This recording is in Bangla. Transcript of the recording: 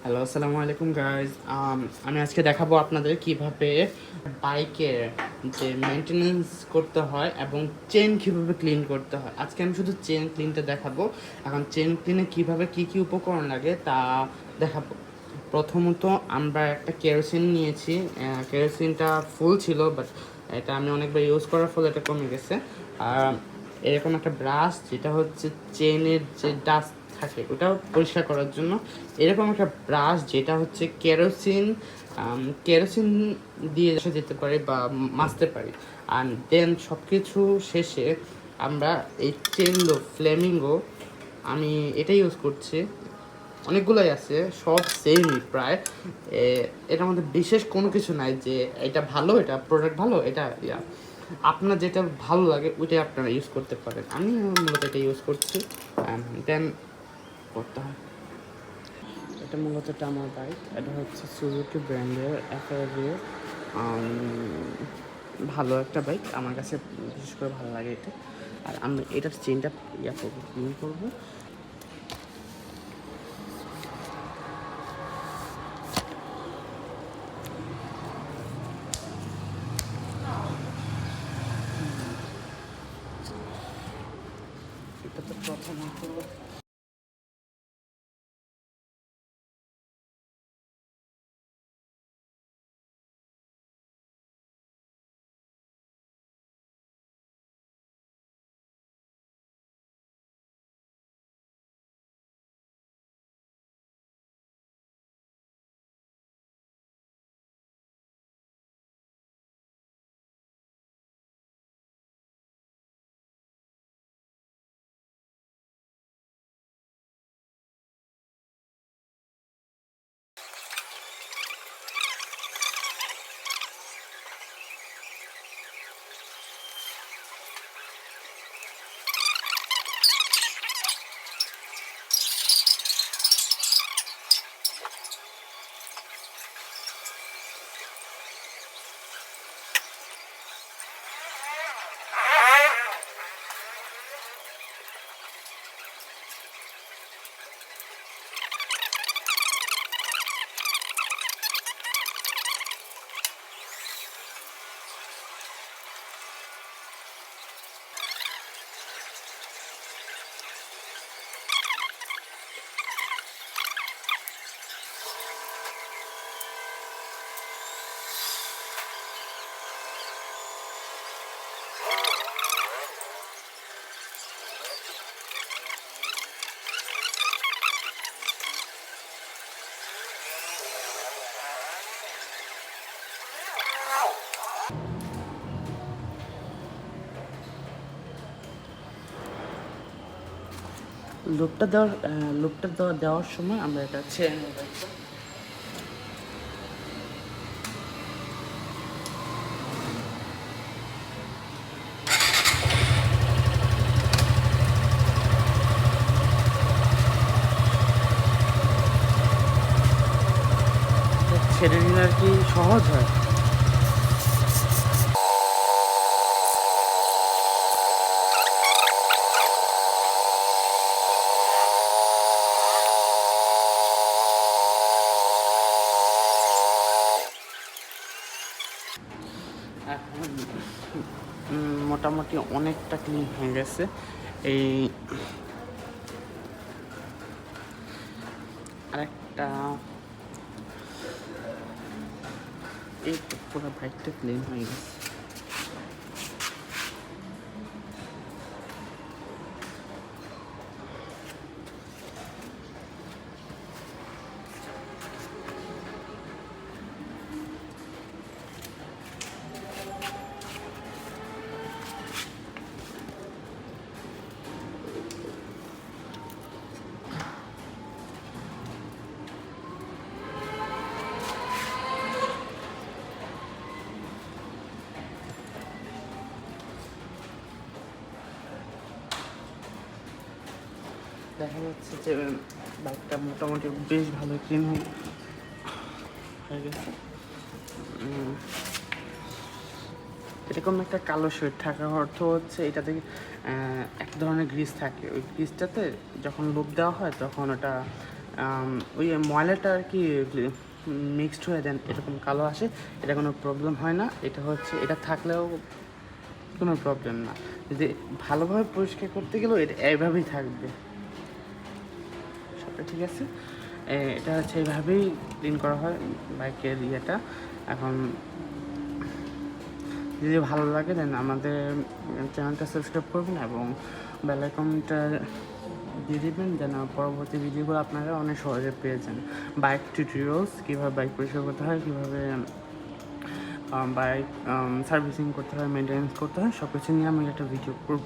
হ্যালো, আসসালামু আলাইকুম গাইজ। আমি আজকে দেখাবো আপনাদের কিভাবে বাইকের যে মেনটেনেন্স করতে হয় এবং চেন কিভাবে ক্লিন করতে হয়। আজকে আমি শুধু চেন ক্লিনটা দেখাবো। এখন চেন ক্লিনে কিভাবে কি কি উপকরণ লাগে তা দেখাবো। প্রথমত আমরা একটা কেরোসিন নিয়েছি। কেরোসিনটা ফুল ছিল, বাট এটা আমি অনেকবার ইউজ করার ফলে এটা কমে গেছে। আর এরকম একটা ব্রাশ, যেটা হচ্ছে চেনের যে ডাস্ট থাকে ওটা পরিষ্কার করার জন্য। এরকম একটা ব্রাশ যেটা হচ্ছে কেরোসিন দিয়ে আসা যেতে পারে বা মাজতে পারি। আর দেন সব কিছু শেষে আমরা এই চেনলো ফ্লেমিঙ্গো, আমি এটা ইউজ করছি। অনেকগুলোই আছে, সব সেমই প্রায়। এটার মধ্যে বিশেষ কোনো কিছু নাই যে এটা ভালো, এটা প্রোডাক্ট ভালো, এটা আপনার যেটা ভালো লাগে ওইটাই আপনারা ইউজ করতে পারেন। আমি মূলত এটা ইউজ করছি। দেন করতে হয়। এটা মূলত এটা আমার বাইক। এটা হচ্ছে সুজুকি ব্র্যান্ডের এফআরভি। ভালো একটা বাইক, আমার কাছে বিশেষ করে ভালো লাগে এটা। আর আমি এটার চেনটা করবো, ক্লিন করবো। এটা তো প্রথমত লুপটা দেওয়ার সময় আমরা এটা ছেড়ে নেব। ছেড়ে নিলে আর কি সহজ হয়। এখন মোটামুটি অনেকটা ক্লিন হয়ে গেছে। এই আরেকটা, এই পুরো বাইকটা ক্লিন হয়ে গেছে। দেখা যাচ্ছে যে বাইকটা মোটামুটি বেশ ভালো ক্লিন হয়ে গেছে। এরকম একটা কালো শেড থাকার অর্থ হচ্ছে এটাতে এক ধরনের গ্রিস থাকে। ওই গ্রিসটাতে যখন লুপ দেওয়া হয় তখন ওটা ওই ময়লাটা আর কি মিক্সড হয়ে দেন এরকম কালো আসে, এটা কোনো প্রবলেম হয় না। এটা হচ্ছে এটা থাকলেও কোনো প্রবলেম না, যদি ভালোভাবে পরিষ্কার করতে গেলেও এটা এইভাবেই থাকবে সবটা, ঠিক আছে। এটা হচ্ছে এইভাবেই ক্লিন করা হয় বাইকের ইয়েটা। এখন যদি ভালো লাগে দেন আমাদের চ্যানেলটা সাবস্ক্রাইব করবেন এবং বেল আইকনটা দিয়ে দেবেন, যেন পরবর্তী ভিডিওগুলো আপনারা অনেক সহজে পেয়ে যান। বাইক টিউটোরিয়ালস, কীভাবে বাইক পরিষ্কার করতে হয়, কীভাবে বাইক সার্ভিসিং করতে হয়, মেনটেন্যান্স করতে হয়, সব কিছু নিয়ে আমি একটা ভিডিও করব।